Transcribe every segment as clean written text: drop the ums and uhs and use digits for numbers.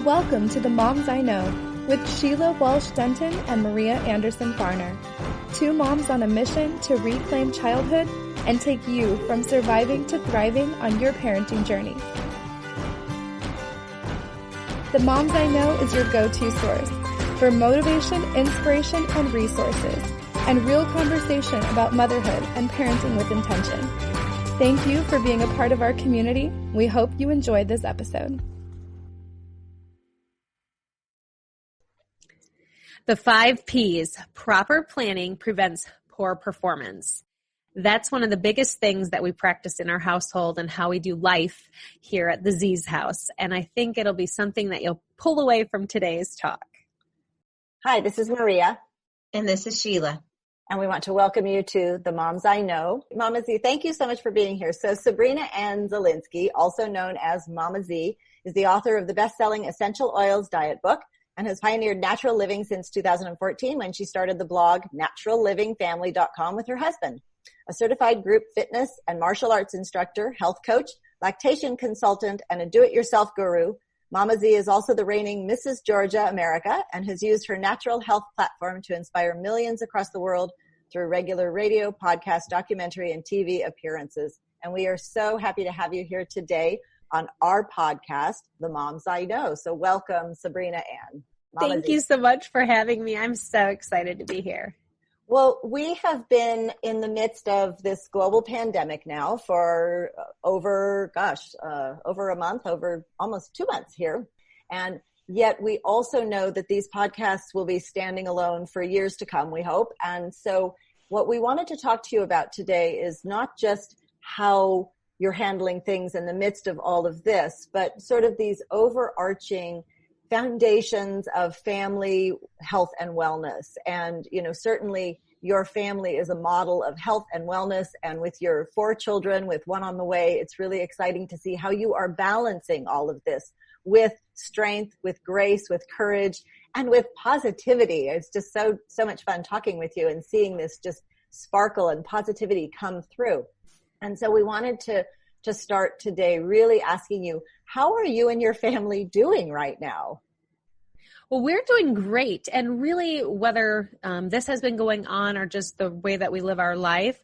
Welcome to the Moms I Know with Sheila Walsh-Denton and Maria Anderson-Farner. Two moms on a mission to reclaim childhood and take you from surviving to thriving on your parenting journey. The Moms I Know is your go-to source for motivation, inspiration, and resources, and real conversation about motherhood and parenting with intention. Thank you for being a part of our community. We hope you enjoyed this episode. The 5 Ps, proper planning prevents poor performance. That's one of the biggest things that we practice in our household and how we do life here at the Z's house. And I think it'll be something that you'll pull away from today's talk. Hi, this is Maria. And this is Sheila. And we want to welcome you to the Moms I Know. Mama Z, thank you so much for being here. So Sabrina Ann Zielinski, also known as Mama Z, is the author of the bestselling Essential Oils Diet Book, and has pioneered natural living since 2014 when she started the blog naturallivingfamily.com with her husband. A certified group fitness and martial arts instructor, health coach, lactation consultant, and a do-it-yourself guru, Mama Z is also the reigning Mrs. Georgia America and has used her natural health platform to inspire millions across the world through regular radio, podcast, documentary, and TV appearances. And we are so happy to have you here today on our podcast, The Moms I Know. So welcome, Sabrina Ann. Thank you so much for having me. I'm so excited to be here. Well, we have been in the midst of this global pandemic now for over a month, over almost 2 months here. And yet we also know that these podcasts will be standing alone for years to come, we hope. And so what we wanted to talk to you about today is not just how you're handling things in the midst of all of this, but sort of these overarching foundations of family health and wellness. And, you know, certainly your family is a model of health and wellness. And with your 4 children, with one on the way, it's really exciting to see how you are balancing all of this with strength, with grace, with courage, and with positivity. It's just so much fun talking with you and seeing this just sparkle and positivity come through. And so we wanted to start today really asking you, how are you and your family doing right now? Well, we're doing great. And really, whether this has been going on or just the way that we live our life,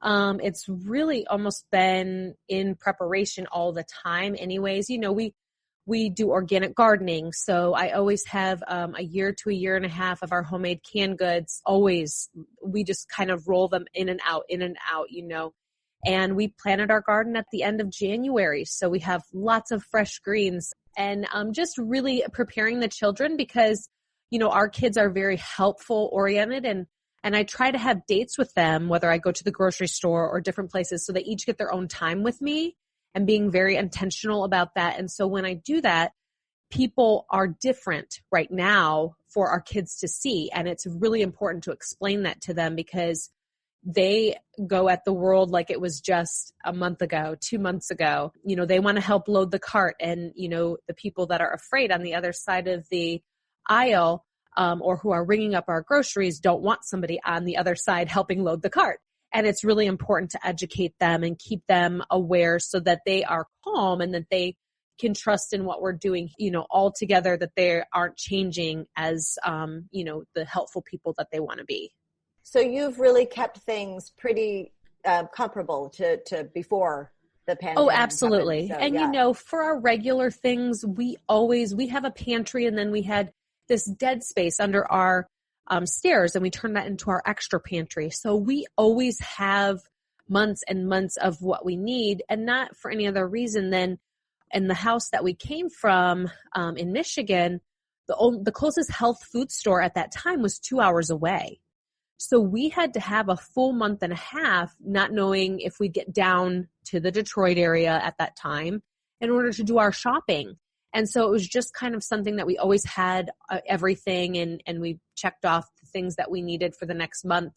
it's really almost been in preparation all the time anyways. You know, we do organic gardening. So I always have a year to a year and a half of our homemade canned goods. Always, we just kind of roll them in and out, you know. And we planted our garden at the end of January. So we have lots of fresh greens and just really preparing the children because, you know, our kids are very helpful oriented and I try to have dates with them, whether I go to the grocery store or different places, so they each get their own time with me and being very intentional about that. And so when I do that, people are different right now for our kids to see. And it's really important to explain that to them because they go at the world like it was just a month ago, 2 months ago. You know, they want to help load the cart. And, you know, the people that are afraid on the other side of the aisle or who are ringing up our groceries don't want somebody on the other side helping load the cart. And it's really important to educate them and keep them aware so that they are calm and that they can trust in what we're doing, you know, all together, that they aren't changing as, you know, the helpful people that they want to be. So you've really kept things pretty comparable to before the pandemic. Oh, absolutely. So, and, yeah. You know, for our regular things, we have a pantry and then we had this dead space under our stairs and we turned that into our extra pantry. So we always have months and months of what we need and not for any other reason than in the house that we came from in Michigan, the closest health food store at that time was 2 hours away. So we had to have a full month and a half not knowing if we'd get down to the Detroit area at that time in order to do our shopping. And so it was just kind of something that we always had everything and we checked off the things that we needed for the next month.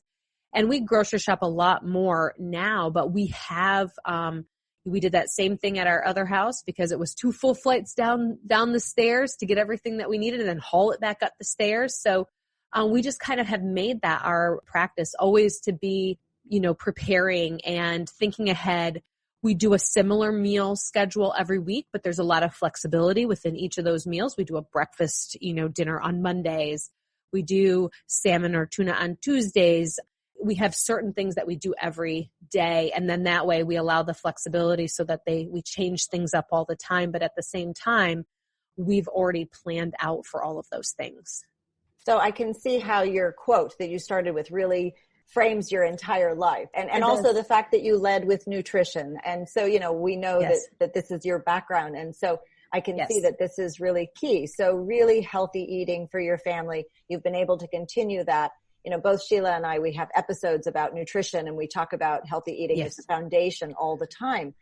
And we grocery shop a lot more now, but we have, we did that same thing at our other house because it was 2 full flights down the stairs to get everything that we needed and then haul it back up the stairs. So we just kind of have made that our practice always to be, you know, preparing and thinking ahead We do a similar meal schedule every week, but there's a lot of flexibility within each of those meals. We do a breakfast, dinner on Mondays. We do salmon or tuna on Tuesdays. We have certain things that we do every day. And then that way we allow the flexibility so that we change things up all the time. But at the same time, we've already planned out for all of those things. So I can see how your quote that you started with really frames your entire life. And also the fact that you led with nutrition. And so, we know that this is your background. And so I can see that this is really key. So really healthy eating for your family. You've been able to continue that. Both Sheila and I, we have episodes about nutrition and we talk about healthy eating as a foundation all the time.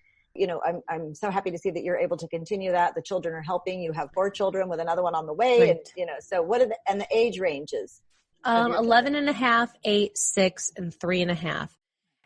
I'm so happy to see that you're able to continue that. The children are helping. You have 4 children with another one on the way. Right. And, so what are the age ranges? 11 and a half, 8, 6, and 3.5.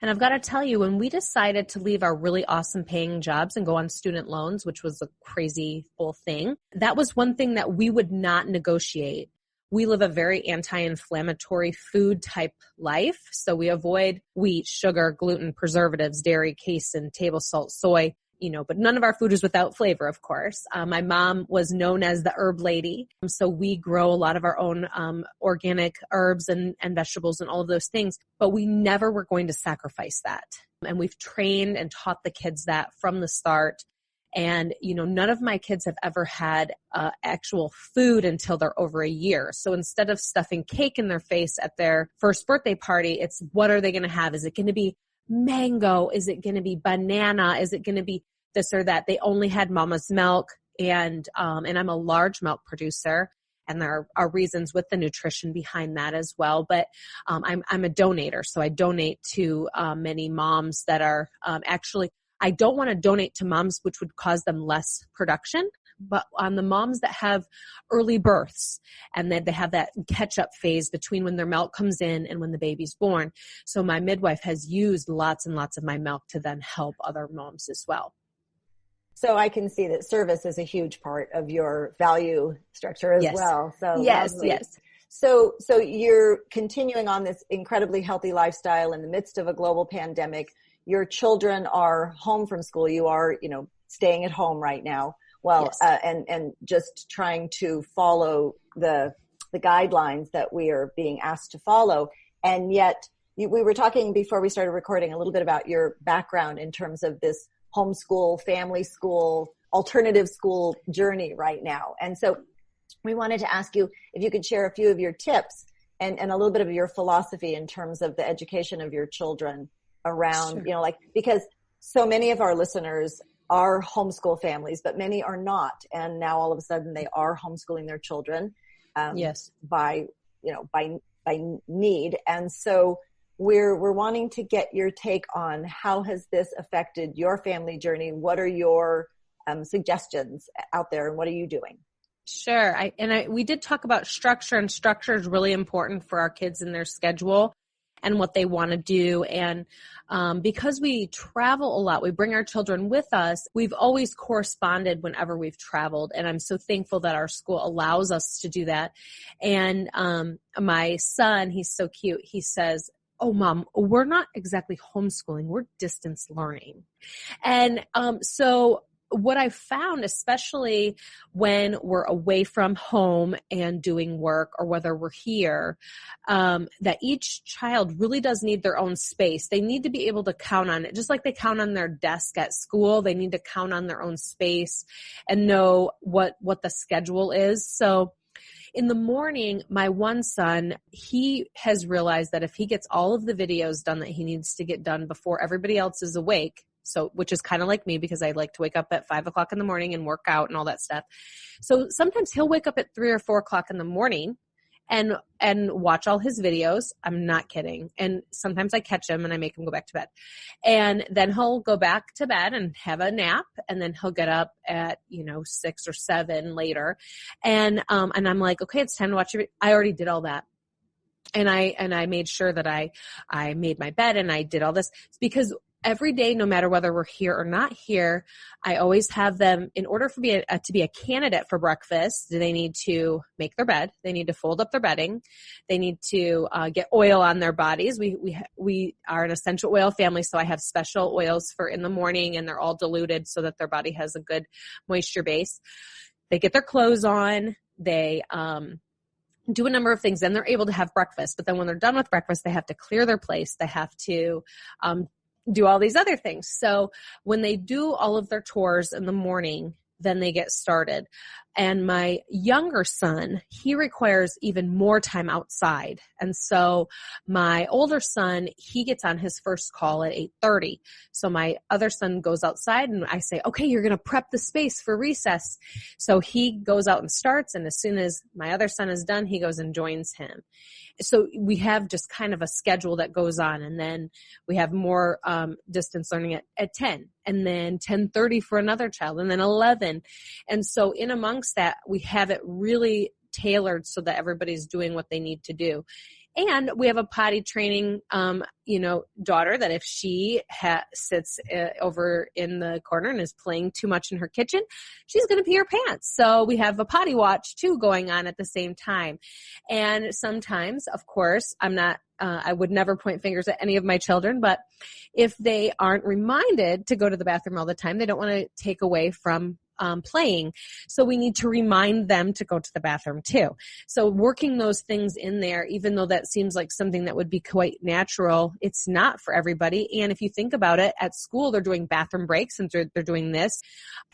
And I've got to tell you, when we decided to leave our really awesome paying jobs and go on student loans, which was a crazy whole thing, that was one thing that we would not negotiate. We live a very anti-inflammatory food type life. So we avoid wheat, sugar, gluten, preservatives, dairy, casein, table salt, soy, but none of our food is without flavor, of course. My mom was known as the herb lady. So we grow a lot of our own organic herbs and vegetables and all of those things, but we never were going to sacrifice that. And we've trained and taught the kids that from the start. And, none of my kids have ever had actual food until they're over a year. So instead of stuffing cake in their face at their first birthday party, it's what are they going to have? Is it going to be mango? Is it going to be banana? Is it going to be this or that? They only had mama's milk. And I'm a large milk producer. And there are reasons with the nutrition behind that as well. But I'm a donator. So I donate to many moms that are I don't want to donate to moms which would cause them less production, but on the moms that have early births and that they have that catch-up phase between when their milk comes in and when the baby's born. So my midwife has used lots and lots of my milk to then help other moms as well. So I can see that service is a huge part of your value structure as well. So yes. So you're continuing on this incredibly healthy lifestyle in the midst of a global pandemic. Your children are home from school. You are, staying at home right now. Well, and just trying to follow the guidelines that we are being asked to follow. And yet we were talking before we started recording a little bit about your background in terms of this homeschool, family school, alternative school journey right now. And so we wanted to ask you if you could share a few of your tips and a little bit of your philosophy in terms of the education of your children around, because so many of our listeners are homeschool families, but many are not. And now all of a sudden they are homeschooling their children, by need. And so we're wanting to get your take on how has this affected your family journey? What are your suggestions out there and what are you doing? Sure. We did talk about structure, and structure is really important for our kids in their schedule and what they want to do. And because we travel a lot, we bring our children with us. We've always corresponded whenever we've traveled. And I'm so thankful that our school allows us to do that. And my son, he's so cute. He says, "Oh, Mom, we're not exactly homeschooling. We're distance learning." And so what I've found, especially when we're away from home and doing work or whether we're here, that each child really does need their own space. They need to be able to count on it. Just like they count on their desk at school, they need to count on their own space and know what the schedule is. So in the morning, my one son, he has realized that if he gets all of the videos done that he needs to get done before everybody else is awake, so, which is kind of like me because I like to wake up at 5 o'clock in the morning and work out and all that stuff. So sometimes he'll wake up at 3 or 4 o'clock in the morning and watch all his videos. I'm not kidding. And sometimes I catch him and I make him go back to bed. And then he'll go back to bed and have a nap. And then he'll get up at, 6 or 7 later. And I'm like, okay, it's time to watch it. I already did all that. And I made sure that I made my bed and I did all this because every day, no matter whether we're here or not here, I always have them, in order for me to be a candidate for breakfast, they need to make their bed. They need to fold up their bedding. They need to get oil on their bodies. We are an essential oil family, so I have special oils for in the morning, and they're all diluted so that their body has a good moisture base. They get their clothes on. They do a number of things. Then they're able to have breakfast. But then when they're done with breakfast, they have to clear their place. They have to do all these other things. So when they do all of their chores in the morning, then they get started. And my younger son, he requires even more time outside. And so my older son, he gets on his first call at 8:30. So my other son goes outside and I say, okay, you're going to prep the space for recess. So he goes out and starts. And as soon as my other son is done, he goes and joins him. So we have just kind of a schedule that goes on. And then we have more distance learning at 10, and then 10:30 for another child, and then 11. And so in amongst that, we have it really tailored so that everybody's doing what they need to do. And we have a potty training, daughter that if she sits over in the corner and is playing too much in her kitchen, she's going to pee her pants. So we have a potty watch too going on at the same time. And sometimes, of course, I would never point fingers at any of my children, but if they aren't reminded to go to the bathroom all the time, they don't want to take away from playing. So we need to remind them to go to the bathroom too. So working those things in there, even though that seems like something that would be quite natural, it's not for everybody. And if you think about it, at school, they're doing bathroom breaks and they're doing this.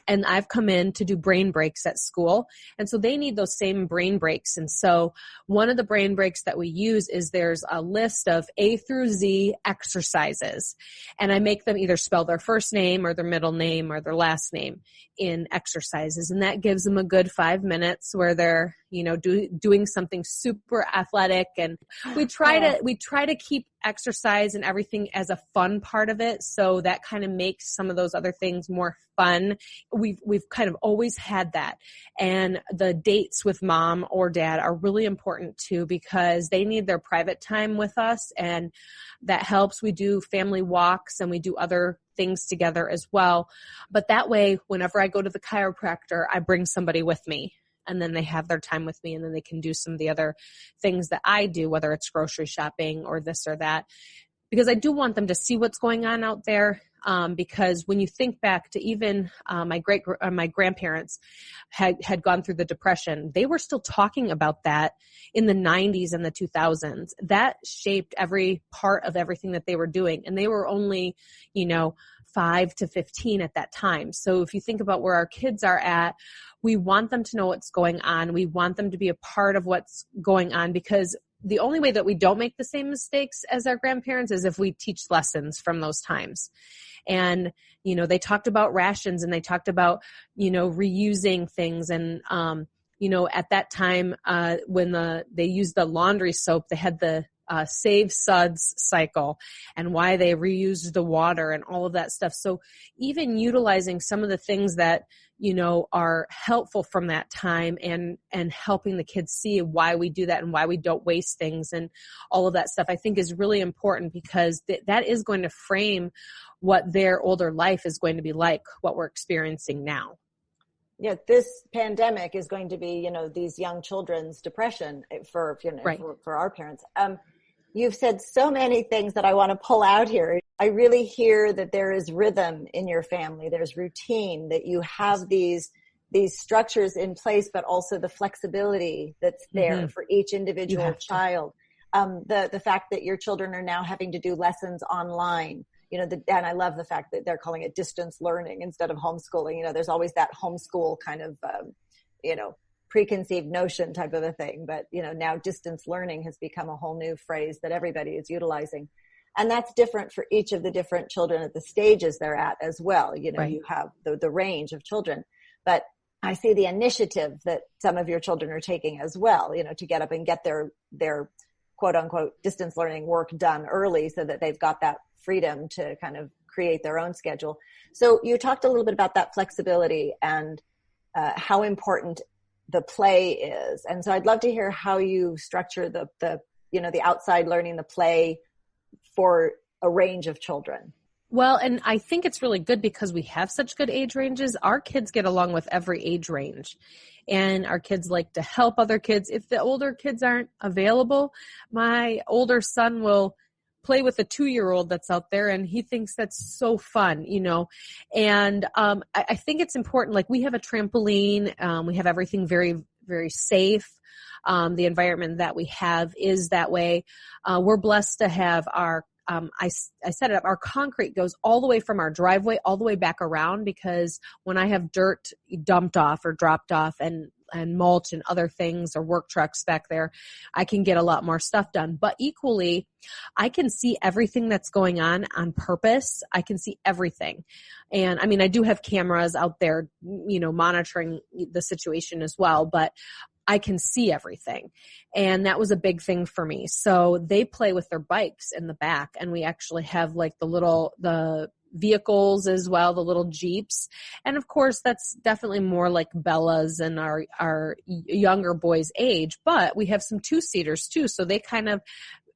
And I've come in to do brain breaks at school. And so they need those same brain breaks. And so one of the brain breaks that we use is there's a list of A through Z exercises. And I make them either spell their first name or their middle name or their last name in exercises. And that gives them a good 5 minutes where they're, doing something super athletic. And we try to keep exercise and everything as a fun part of it. So that kind of makes some of those other things more fun. We've kind of always had that. And the dates with mom or dad are really important too, because they need their private time with us. And that helps. We do family walks and we do other things together as well. But that way, whenever I go to the chiropractor, I bring somebody with me. And then they have their time with me, and then they can do some of the other things that I do, whether it's grocery shopping or this or that, because I do want them to see what's going on out there. Because when you think back to even my grandparents had gone through the Depression, they were still talking about that in the 90s and the 2000s. That shaped every part of everything that they were doing. And they were only, 5 to 15 at that time. So if you think about where our kids are at, we want them to know what's going on. We want them to be a part of what's going on, because the only way that we don't make the same mistakes as our grandparents is if we teach lessons from those times. And, they talked about rations and they talked about, reusing things. And, at that time, when they used the laundry soap, they had the save suds cycle and why they reused the water and all of that stuff. So even utilizing some of the things that, are helpful from that time and helping the kids see why we do that and why we don't waste things and all of that stuff, I think is really important, because that is going to frame what their older life is going to be like, what we're experiencing now. Yeah, this pandemic is going to be, these young children's depression for our parents. You've said so many things that I want to pull out here. I really hear that there is rhythm in your family. There's routine, that you have these structures in place, but also the flexibility that's there for each individual child. The fact that your children are now having to do lessons online, and I love the fact that they're calling it distance learning instead of homeschooling. There's always that homeschool kind of, preconceived notion type of a thing. But, now distance learning has become a whole new phrase that everybody is utilizing. And that's different for each of the different children at the stages they're at as well. Right. You have the range of children, but I see the initiative that some of your children are taking as well, to get up and get their quote unquote distance learning work done early so that they've got that freedom to kind of create their own schedule. So you talked a little bit about that flexibility and how important the play is. And so I'd love to hear how you structure the outside learning, the play for a range of children. Well, and I think it's really good because we have such good age ranges. Our kids get along with every age range, and our kids like to help other kids. If the older kids aren't available, my older son will play with a 2-year-old that's out there, and he thinks that's so fun, and I think it's important. Like, we have a trampoline. We have everything very, very safe. The environment that we have is that way. We're blessed to have our I set it up. Our concrete goes all the way from our driveway all the way back around, because when I have dirt dumped off or dropped off and mulch and other things or work trucks back there, I can get a lot more stuff done. But equally, I can see everything that's going on purpose. I can see everything. And I mean, I do have cameras out there, monitoring the situation as well, but I can see everything. And that was a big thing for me. So they play with their bikes in the back, and we actually have like the vehicles as well, the little Jeeps. And of course, that's definitely more like Bella's and our younger boys' age, but we have some 2-seaters too. So they kind of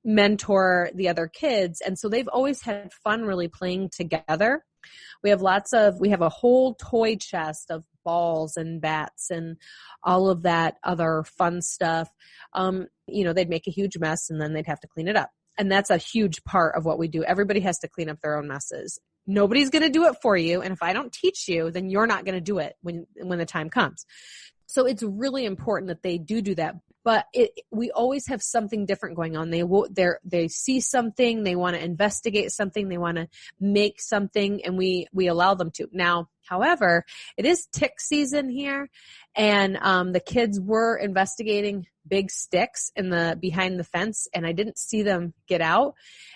mentor the other kids. And so they've always had fun really playing together. We have a whole toy chest of balls and bats and all of that other fun stuff. They'd make a huge mess and then they'd have to clean it up. And that's a huge part of what we do. Everybody has to clean up their own messes. Nobody's going to do it for you. And if I don't teach you, then you're not going to do it when the time comes. So it's really important that they do that. But we always have something different going on. They see something, they want to investigate something, they want to make something, and we allow them to. Now, however, it is tick season here, and the kids were investigating big sticks behind the fence, and I didn't see them get out,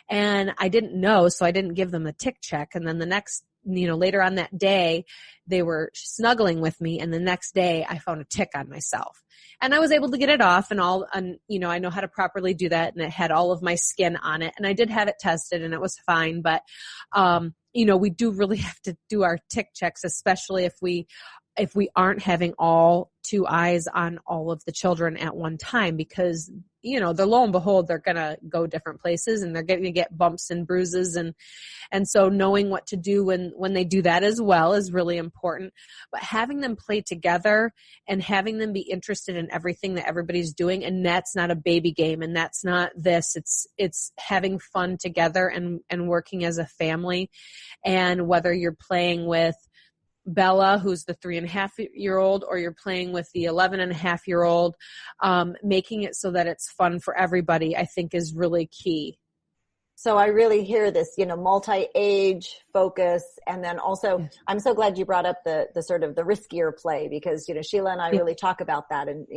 and I didn't know, so I didn't give them a tick check. And then the next, later on that day, they were snuggling with me, and the next day I found a tick on myself. And I was able to get it off and I know how to properly do that, and it had all of my skin on it, and I did have it tested and it was fine. But, we do really have to do our tick checks, especially if we aren't having all 2 eyes on all of the children at one time, because, lo and behold, they're going to go different places and they're going to get bumps and bruises. And so knowing what to do when they do that as well is really important. But having them play together and having them be interested in everything that everybody's doing, and that's not a baby game, and that's not this. It's having fun together and working as a family. And whether you're playing with Bella, who's the 3.5-year-old, or you're playing with the 11.5-year-old, making it so that it's fun for everybody, I think is really key. So I really hear this, multi-age focus. And then also, yes. I'm so glad you brought up the sort of the riskier play, because, Sheila and I really talk about that, and,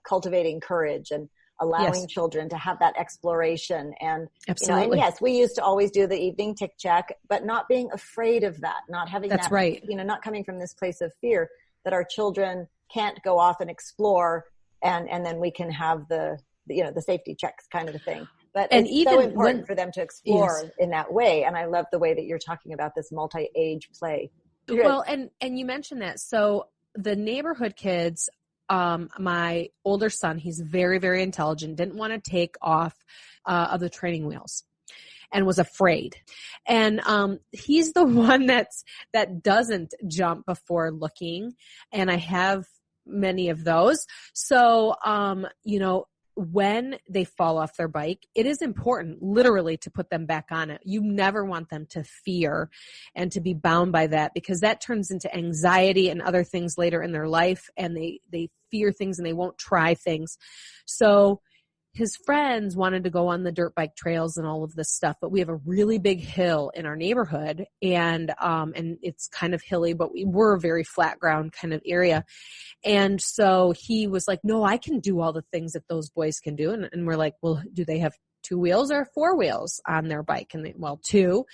cultivating courage and allowing children to have that exploration. And, absolutely. And yes, we used to always do the evening tick check, but not being afraid of that, not having that's that, right. Not coming from this place of fear that our children can't go off and explore, and then we can have the safety checks kind of a thing. But it's so important for them to explore in that way. And I love the way that you're talking about this multi-age play. Well, and you mentioned that. So the neighborhood kids, my older son, he's very, very intelligent, didn't want to take off of the training wheels and was afraid. And he's the one that doesn't jump before looking. And I have many of those. So, when they fall off their bike, it is important literally to put them back on it. You never want them to fear and to be bound by that, because that turns into anxiety and other things later in their life, and they fear things and they won't try things. So his friends wanted to go on the dirt bike trails and all of this stuff, but we have a really big hill in our neighborhood, and it's kind of hilly, but we're a very flat ground kind of area. And so he was like, no, I can do all the things that those boys can do. And we're like, well, do they have 2 wheels or 4 wheels on their bike? And 2.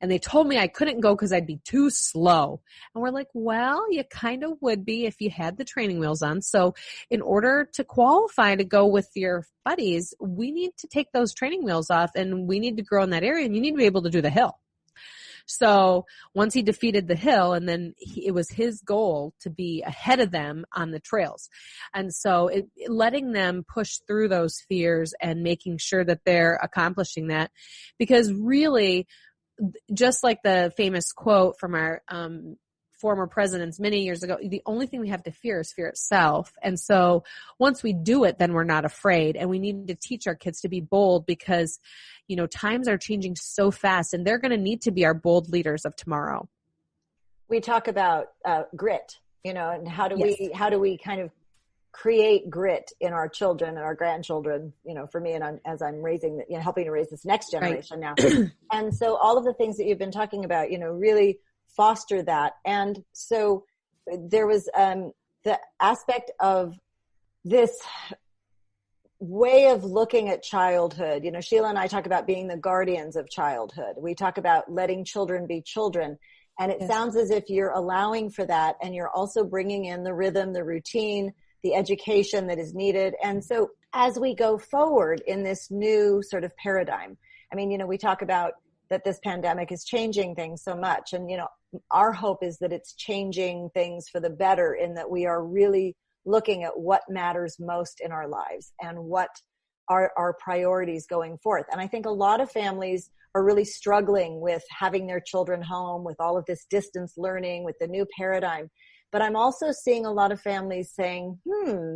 And they told me I couldn't go because I'd be too slow. And we're like, well, you kind of would be if you had the training wheels on. So in order to qualify to go with your buddies, we need to take those training wheels off, and we need to grow in that area, and you need to be able to do the hill. So once he defeated the hill, and then it was his goal to be ahead of them on the trails. And so letting them push through those fears and making sure that they're accomplishing that, because really just like the famous quote from our former presidents many years ago, the only thing we have to fear is fear itself. And so once we do it, then we're not afraid. And we need to teach our kids to be bold because, times are changing so fast, and they're going to need to be our bold leaders of tomorrow. We talk about grit, and how do we kind of create grit in our children and our grandchildren, for me, and as I'm raising, helping to raise this next generation now. And so all of the things that you've been talking about, really foster that. And so there was the aspect of this way of looking at childhood. Sheila and I talk about being the guardians of childhood. We talk about letting children be children. And it sounds as if you're allowing for that, and you're also bringing in the rhythm, the routine, the education that is needed. And so as we go forward in this new sort of paradigm, we talk about that this pandemic is changing things so much. And, our hope is that it's changing things for the better, in that we are really looking at what matters most in our lives and what are our priorities going forth. And I think a lot of families are really struggling with having their children home, with all of this distance learning, with the new paradigm. But I'm also seeing a lot of families saying,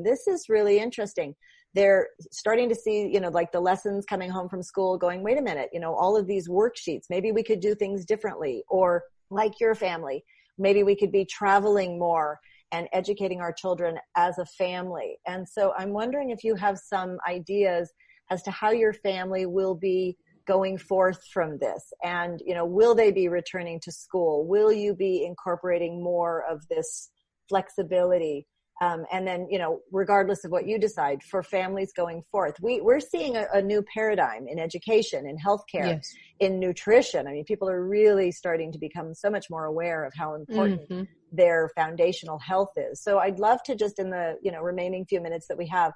this is really interesting. They're starting to see, like the lessons coming home from school going, wait a minute, all of these worksheets, maybe we could do things differently. Or like your family, maybe we could be traveling more and educating our children as a family. And so I'm wondering if you have some ideas as to how your family will be going forth from this. And, will they be returning to school? Will you be incorporating more of this flexibility? And then, regardless of what you decide for families going forth, we're seeing a new paradigm in education, in healthcare, in nutrition. People are really starting to become so much more aware of how important their foundational health is. So I'd love to just in the, remaining few minutes that we have,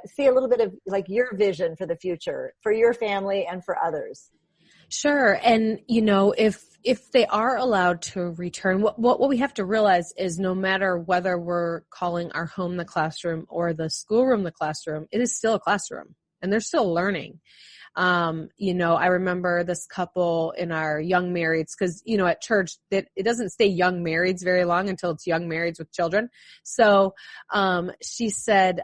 see a little bit of like your vision for the future, for your family and for others. Sure. And, if they are allowed to return, what we have to realize is no matter whether we're calling our home the classroom or the schoolroom the classroom, it is still a classroom and they're still learning. I remember this couple in our young marrieds, because, at church, it doesn't stay young marrieds very long until it's young marrieds with children. So she said,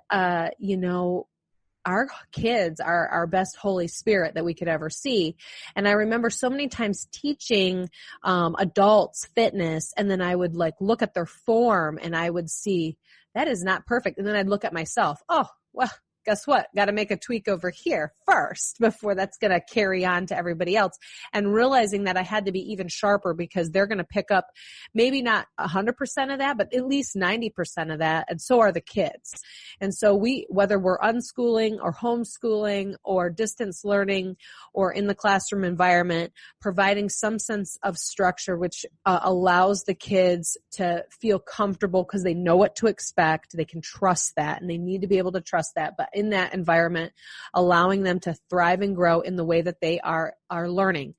our kids are our best Holy Spirit that we could ever see. And I remember so many times teaching adults fitness, and then I would look at their form and I would see that is not perfect. And then I'd look at myself. Oh, well, guess what? Got to make a tweak over here first before that's going to carry on to everybody else. And realizing that I had to be even sharper because they're going to pick up maybe not 100% of that, but at least 90% of that. And so are the kids. And so whether we're unschooling or homeschooling or distance learning or in the classroom environment, providing some sense of structure, which allows the kids to feel comfortable because they know what to expect. They can trust that, and they need to be able to trust that. But in that environment, allowing them to thrive and grow in the way that they are learning.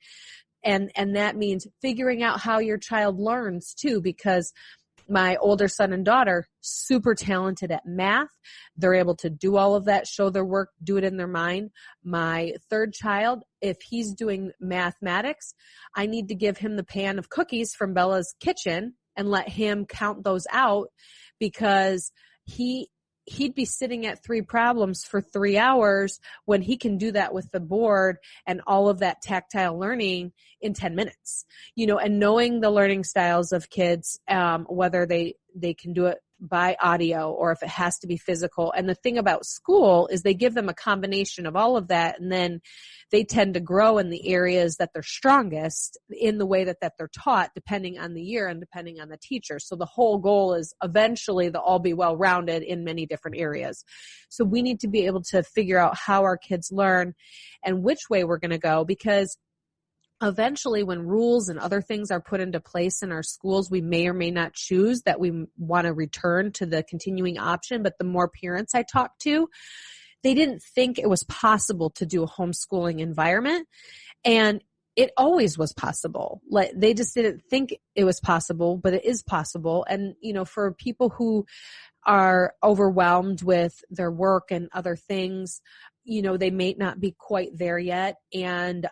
And that means figuring out how your child learns too, because my older son and daughter, super talented at math. They're able to do all of that, show their work, do it in their mind. My third child, if he's doing mathematics, I need to give him the pan of cookies from Bella's kitchen and let him count those out, because he'd be sitting at 3 problems for 3 hours when he can do that with the board and all of that tactile learning in 10 minutes, and knowing the learning styles of kids, whether they can do it by audio or if it has to be physical. And the thing about school is they give them a combination of all of that, and then they tend to grow in the areas that they're strongest in the way that they're taught, depending on the year and depending on the teacher. So the whole goal is eventually they'll all be well-rounded in many different areas. So we need to be able to figure out how our kids learn and which way we're going to go, because eventually when rules and other things are put into place in our schools, we may or may not choose that we want to return to the continuing option. But the more parents I talk to, they didn't think it was possible to do a homeschooling environment. And it always was possible. They just didn't think it was possible, but it is possible. And, for people who are overwhelmed with their work and other things, they may not be quite there yet. And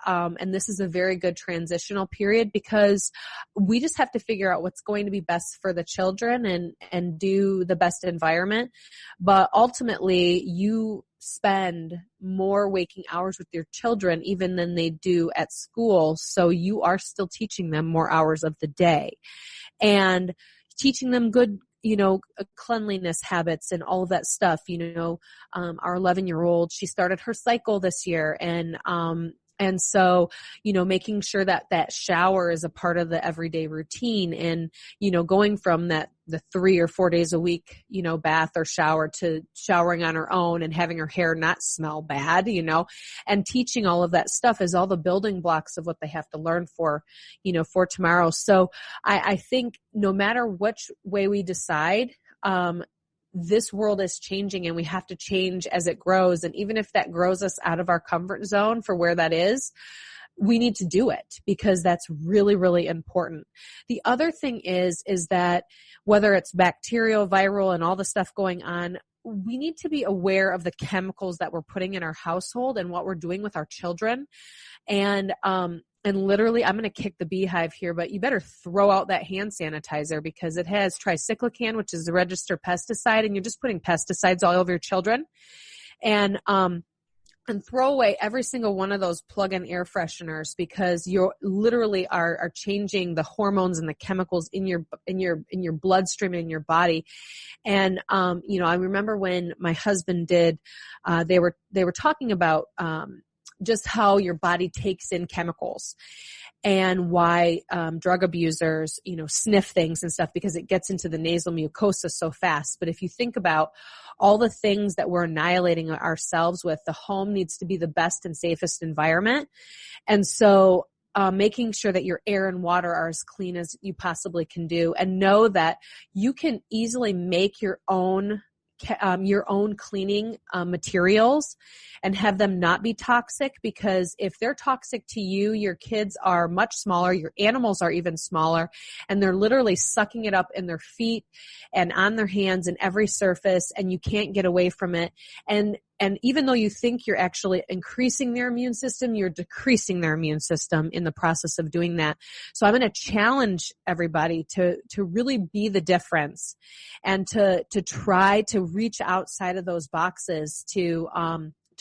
this is a very good transitional period because we just have to figure out what's going to be best for the children and do the best environment. But ultimately, you spend more waking hours with your children even than they do at school. So you are still teaching them more hours of the day and teaching them good cleanliness habits and all of that stuff. Our 11-year-old, she started her cycle this year, and so, making sure that shower is a part of the everyday routine and, going from the 3 or 4 days a week, bath or shower to showering on her own and having her hair not smell bad, and teaching all of that stuff is all the building blocks of what they have to learn for tomorrow. So I think no matter which way we decide, this world is changing and we have to change as it grows. And even if that grows us out of our comfort zone for where that is, we need to do it because that's really, really important. The other thing is that whether it's bacterial, viral, and all the stuff going on, we need to be aware of the chemicals that we're putting in our household and what we're doing with our children. And literally, I'm going to kick the Beehive here, but you better throw out that hand sanitizer because it has tricyclican, which is a registered pesticide, and you're just putting pesticides all over your children. And throw away every single one of those plug-in air fresheners because you literally are changing the hormones and the chemicals in your bloodstream and in your body. And I remember when my husband did, they were talking about just how your body takes in chemicals and why drug abusers, sniff things and stuff because it gets into the nasal mucosa so fast. But if you think about all the things that we're annihilating ourselves with, the home needs to be the best and safest environment. And so making sure that your air and water are as clean as you possibly can do, and know that you can easily make your own cleaning materials and have them not be toxic, because if they're toxic to you, your kids are much smaller, your animals are even smaller, and they're literally sucking it up in their feet and on their hands and every surface, and you can't get away from it. And even though you think you're actually increasing their immune system, you're decreasing their immune system in the process of doing that. So I'm going to challenge everybody to really be the difference and to try to reach outside of those boxes to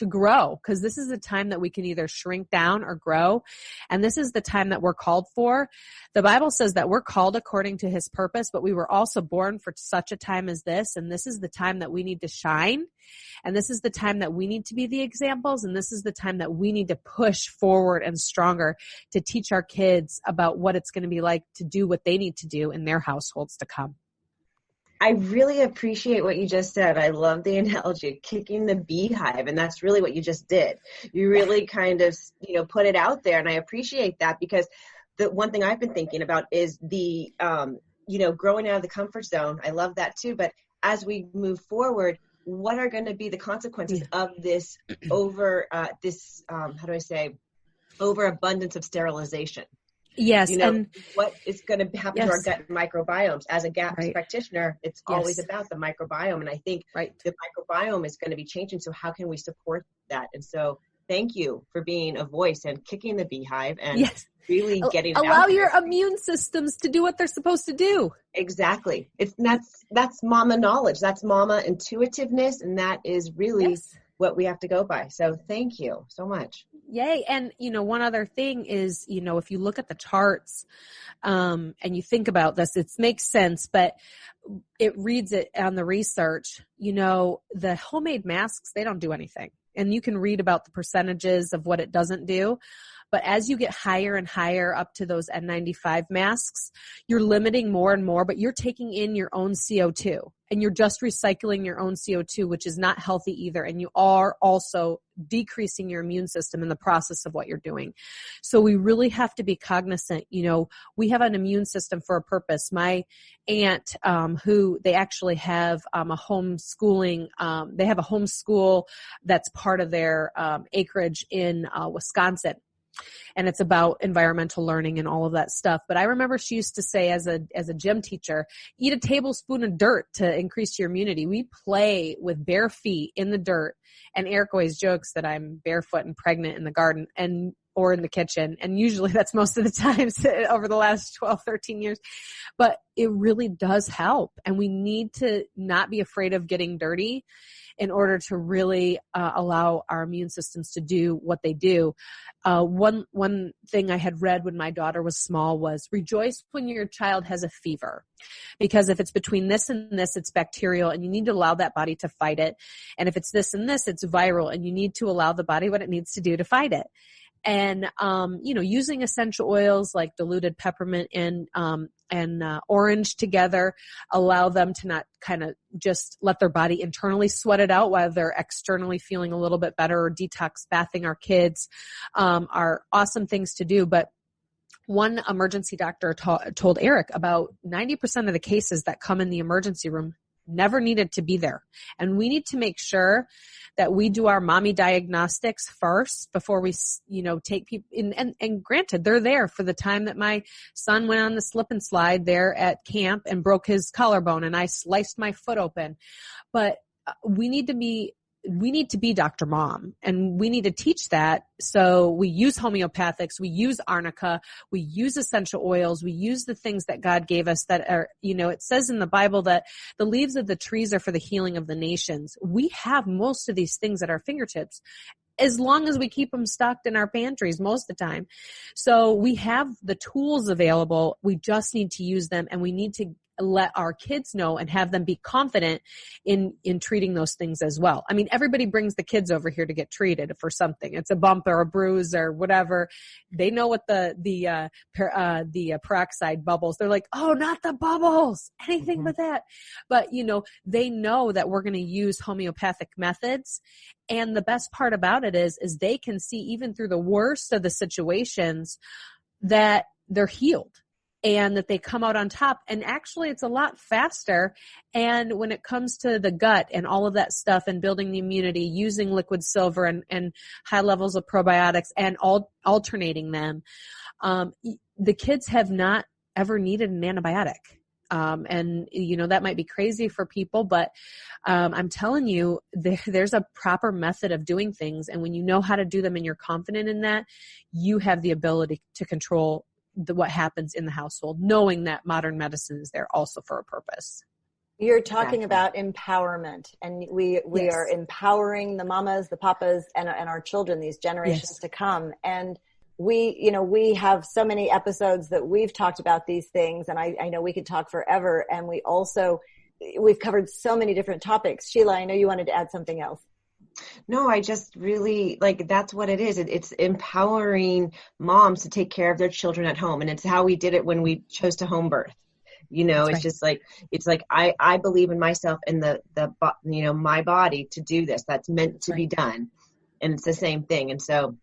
grow, because this is the time that we can either shrink down or grow. And this is the time that we're called for. The Bible says that we're called according to his purpose, but we were also born for such a time as this. And this is the time that we need to shine. And this is the time that we need to be the examples. And this is the time that we need to push forward and stronger to teach our kids about what it's going to be like to do what they need to do in their households to come. I really appreciate what you just said. I love the analogy of kicking the beehive, and that's really what you just did. You really kind of, put it out there, and I appreciate that, because the one thing I've been thinking about is the, growing out of the comfort zone. I love that too. But as we move forward, what are going to be the consequences of this overabundance of sterilization? Yes. And what is going to happen to our gut microbiomes? As a GAPS practitioner, it's always about the microbiome. And I think the microbiome is going to be changing. So how can we support that? And so thank you for being a voice and kicking the beehive and really getting it allow out your immune systems to do what they're supposed to do. Exactly. That's mama knowledge. That's mama intuitiveness. And that is really what we have to go by. So thank you so much. Yay. And, one other thing is, if you look at the charts and you think about this, it makes sense, but it reads it on the research, the homemade masks, they don't do anything. And you can read about the percentages of what it doesn't do. But as you get higher and higher up to those N95 masks, you're limiting more and more, but you're taking in your own CO2 and you're just recycling your own CO2, which is not healthy either. And you are also decreasing your immune system in the process of what you're doing. So we really have to be cognizant. We have an immune system for a purpose. My aunt, who they actually have a homeschooling, they have a homeschool that's part of their acreage in Wisconsin. and it's about environmental learning and all of that stuff. But I remember she used to say as a gym teacher, eat a tablespoon of dirt to increase your immunity. We play with bare feet in the dirt, and Eric always jokes that I'm barefoot and pregnant in the garden or in the kitchen. And usually that's most of the times over the last 12, 13 years. But it really does help. And we need to not be afraid of getting dirty in order to really allow our immune systems to do what they do. One thing I had read when my daughter was small was rejoice when your child has a fever, because if it's between this and this, it's bacterial, and you need to allow that body to fight it. And if it's this and this, it's viral, and you need to allow the body what it needs to do to fight it. And, using essential oils like diluted peppermint and orange together allow them to not kind of just let their body internally sweat it out while they're externally feeling a little bit better, or detox bathing our kids, are awesome things to do. But one emergency doctor told Eric about 90% of the cases that come in the emergency room never needed to be there. And we need to make sure that we do our mommy diagnostics first before we, take people in. And granted, they're there for the time that my son went on the slip and slide there at camp and broke his collarbone and I sliced my foot open. But we need to be Dr. Mom, and we need to teach that. So we use homeopathics, we use arnica, we use essential oils, we use the things that God gave us that are, it says in the Bible that the leaves of the trees are for the healing of the nations. We have most of these things at our fingertips, as long as we keep them stocked in our pantries most of the time. So we have the tools available. We just need to use them, and we need to let our kids know and have them be confident in treating those things as well. I mean, everybody brings the kids over here to get treated for something. It's a bump or a bruise or whatever. They know what the peroxide bubbles. They're like, oh, not the bubbles, anything but that. But, they know that we're going to use homeopathic methods. And the best part about it is they can see even through the worst of the situations that they're healed and that they come out on top. And actually it's a lot faster. And when it comes to the gut and all of that stuff and building the immunity, using liquid silver and high levels of probiotics and alternating them, the kids have not ever needed an antibiotic. And that might be crazy for people, but I'm telling you, there's a proper method of doing things. And when you know how to do them and you're confident in that, you have the ability to control what happens in the household, knowing that modern medicine is there also for a purpose. You're talking about empowerment, and we Yes. are empowering the mamas, the papas, and our children, these generations Yes. to come. And we have so many episodes that we've talked about these things, and I know we could talk forever. And we've covered so many different topics. Sheila, I know you wanted to add something else. No, I just really that's what it is. It's empowering moms to take care of their children at home. And it's how we did it when we chose to home birth. It's right. just I believe in myself and my body to do this. That's meant to be done. And it's the same thing. And so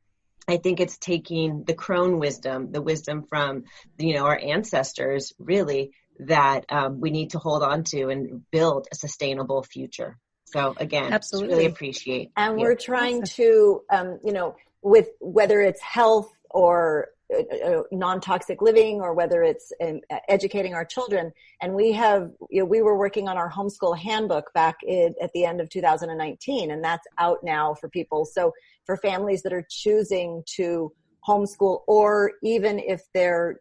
I think it's taking the crone wisdom, the wisdom from, our ancestors, really, that we need to hold on to and build a sustainable future. So again, Absolutely. Really appreciate. And we're trying to, with whether it's health or non-toxic living, or whether it's educating our children. And we were working on our homeschool handbook back at the end of 2019, and that's out now for people. So for families that are choosing to homeschool, or even if they're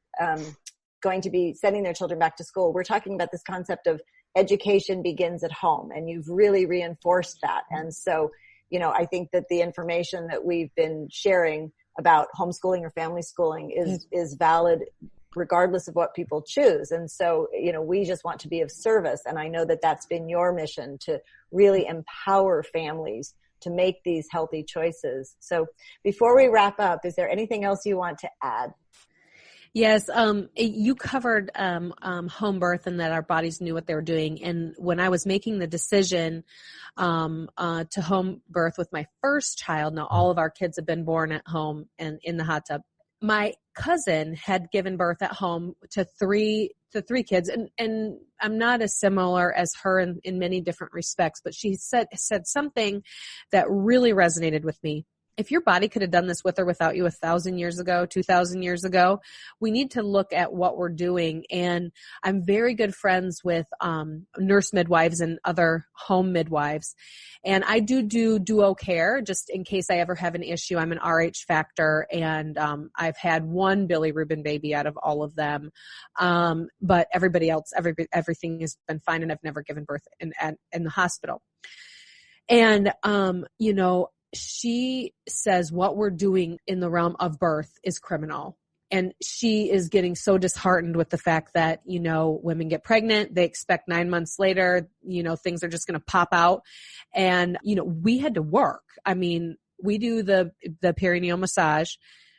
going to be sending their children back to school, we're talking about this concept of education begins at home, and you've really reinforced that. And so, I think that the information that we've been sharing about homeschooling or family schooling is valid regardless of what people choose. And so, we just want to be of service. And I know that that's been your mission, to really empower families to make these healthy choices. So before we wrap up, is there anything else you want to add? Yes, you covered home birth and that our bodies knew what they were doing. And when I was making the decision to home birth with my first child, now all of our kids have been born at home and in the hot tub. My cousin had given birth at home to three kids, and I'm not as similar as her in many different respects, but she said something that really resonated with me. if your body could have done this with or without you 1,000 years ago, 2,000 years ago, we need to look at what we're doing. And I'm very good friends with nurse midwives and other home midwives. And I do duo care just in case I ever have an issue. I'm an RH factor, and I've had one bilirubin baby out of all of them. But everybody else, everything has been fine, and I've never given birth in the hospital. And, she says what we're doing in the realm of birth is criminal. And she is getting so disheartened with the fact that, women get pregnant, they expect 9 months later, things are just going to pop out. And, we had to work. I mean, we do the perineal massage,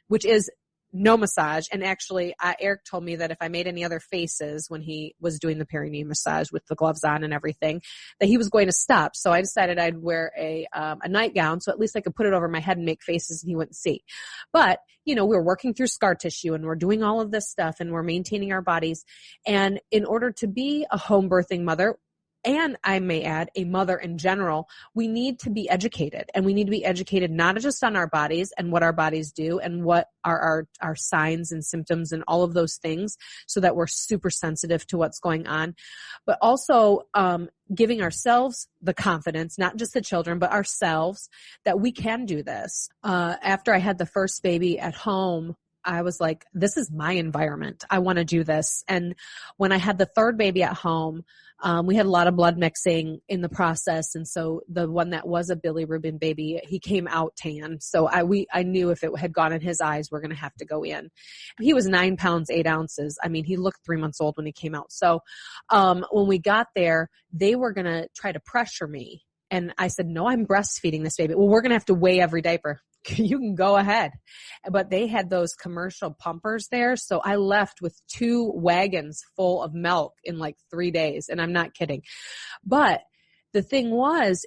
which is no massage. And actually, Eric told me that if I made any other faces when he was doing the perineal massage with the gloves on and everything, that he was going to stop. So I decided I'd wear a nightgown, so at least I could put it over my head and make faces and he wouldn't see. But, we're working through scar tissue and we're doing all of this stuff and we're maintaining our bodies. And in order to be a home birthing mother, and I may add, a mother in general, we need to be educated, and we need to be educated not just on our bodies and what our bodies do and what are our signs and symptoms and all of those things, so that we're super sensitive to what's going on, but also giving ourselves the confidence, not just the children, but ourselves, that we can do this. After I had the first baby at home, I was like, this is my environment. I want to do this. And when I had the third baby at home, we had a lot of blood mixing in the process. And so the one that was a bilirubin baby, he came out tan. So I knew if it had gone in his eyes, we're going to have to go in. He was 9 pounds, 8 ounces. I mean, he looked 3 months old when he came out. So when we got there, they were going to try to pressure me. And I said, no, I'm breastfeeding this baby. Well, we're going to have to weigh every diaper. You can go ahead. But they had those commercial pumpers there. So I left with 2 wagons full of milk in like 3 days. And I'm not kidding. But the thing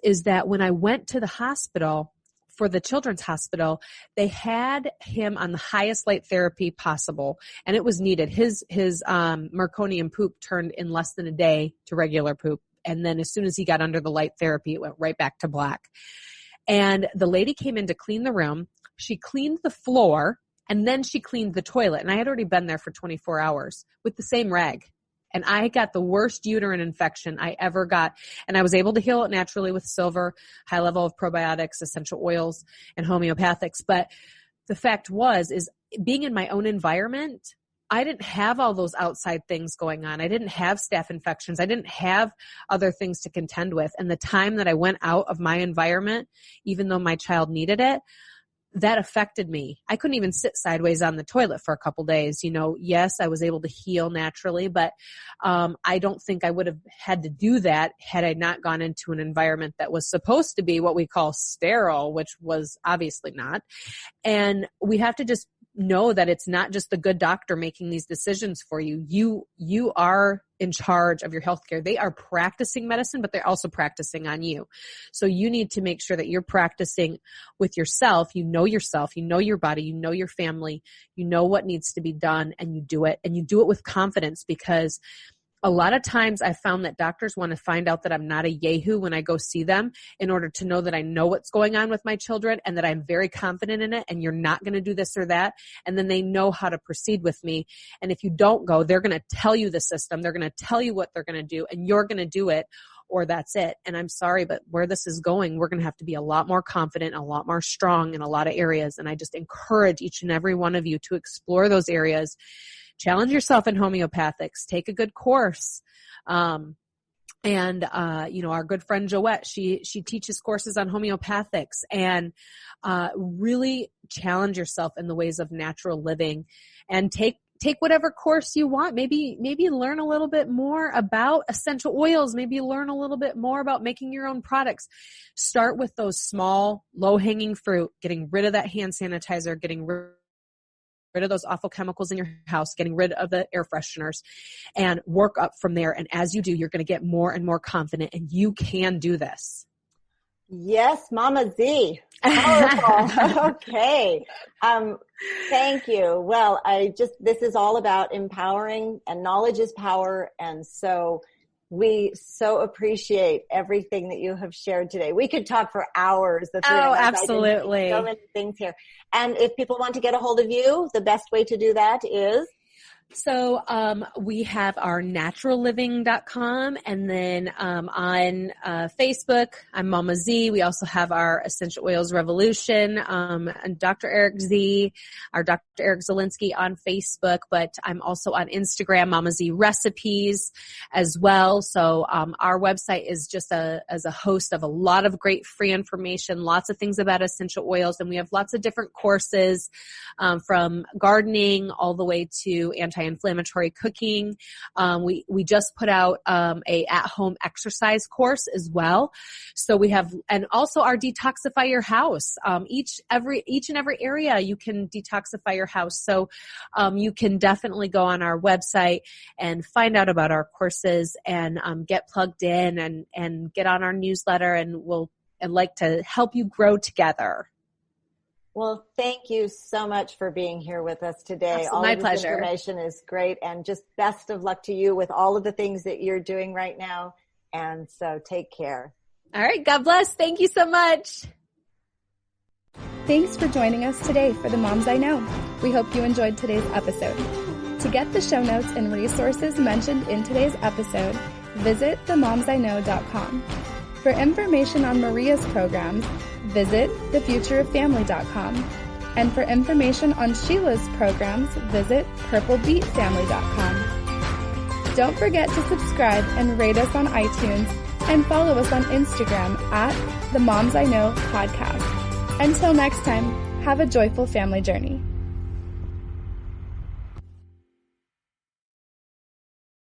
is that when I went to the hospital, for the children's hospital, they had him on the highest light therapy possible. And it was needed. His meconium poop turned in less than a day to regular poop. And then as soon as he got under the light therapy, it went right back to black. And the lady came in to clean the room. She cleaned the floor, and then she cleaned the toilet. And I had already been there for 24 hours with the same rag. And I got the worst uterine infection I ever got. And I was able to heal it naturally with silver, high level of probiotics, essential oils, and homeopathics. But the fact is being in my own environment, I didn't have all those outside things going on. I didn't have staph infections. I didn't have other things to contend with. And the time that I went out of my environment, even though my child needed it, that affected me. I couldn't even sit sideways on the toilet for a couple days. Yes, I was able to heal naturally, but I don't think I would have had to do that had I not gone into an environment that was supposed to be what we call sterile, which was obviously not. And we have to just know that it's not just the good doctor making these decisions for you. You are in charge of your healthcare. They are practicing medicine, but they're also practicing on you. So you need to make sure that you're practicing with yourself. You know yourself, you know your body, you know your family, you know what needs to be done, and you do it. And you do it with confidence, because a lot of times I found that doctors want to find out that I'm not a yahoo when I go see them, in order to know that I know what's going on with my children and that I'm very confident in it, and you're not going to do this or that. And then they know how to proceed with me. And if you don't go, they're going to tell you the system. They're going to tell you what they're going to do, and you're going to do it, or that's it. And I'm sorry, but where this is going, we're going to have to be a lot more confident, a lot more strong in a lot of areas. And I just encourage each and every one of you to explore those areas. Challenge yourself in homeopathics. Take a good course. Our good friend Joette, she teaches courses on homeopathics, and really challenge yourself in the ways of natural living, and take whatever course you want. Maybe learn a little bit more about essential oils. Maybe learn a little bit more about making your own products. Start with those small, low-hanging fruit, getting rid of that hand sanitizer, getting rid of those awful chemicals in your house, getting rid of the air fresheners, and work up from there. And as you do, you're going to get more and more confident, and you can do this. Yes, Mama Dee. Powerful. Okay. Thank you. Well, this is all about empowering, and knowledge is power. And so We so appreciate everything that you have shared today. We could talk for hours. Oh, absolutely. So many things here. And if people want to get a hold of you, the best way to do that is? So we have our naturalliving.com, and then on Facebook, I'm Mama Z. We also have our Essential Oils Revolution, and Dr. Eric Z, our Dr. Eric Zielinski on Facebook, but I'm also on Instagram, Mama Z Recipes as well. So our website is just as a host of a lot of great free information, lots of things about essential oils, and we have lots of different courses from gardening all the way to anti-inflammatory cooking. We just put out a at-home exercise course as well. So we have, and also our Detoxify Your House. Each and every area you can detoxify your house. So you can definitely go on our website and find out about our courses and get plugged in and get on our newsletter, and I'd like to help you grow together. Well, thank you so much for being here with us today. All my pleasure. Information is great, and just best of luck to you with all of the things that you're doing right now. And so take care. All right. God bless. Thank you so much. Thanks for joining us today for The Moms I Know. We hope you enjoyed today's episode. To get the show notes and resources mentioned in today's episode, visit themomsiknow.com. For information on Maria's programs, visit thefutureoffamily.com. And for information on Sheila's programs, visit purplebeetfamily.com. Don't forget to subscribe and rate us on iTunes, and follow us on Instagram at The Moms I Know Podcast. Until next time, have a joyful family journey.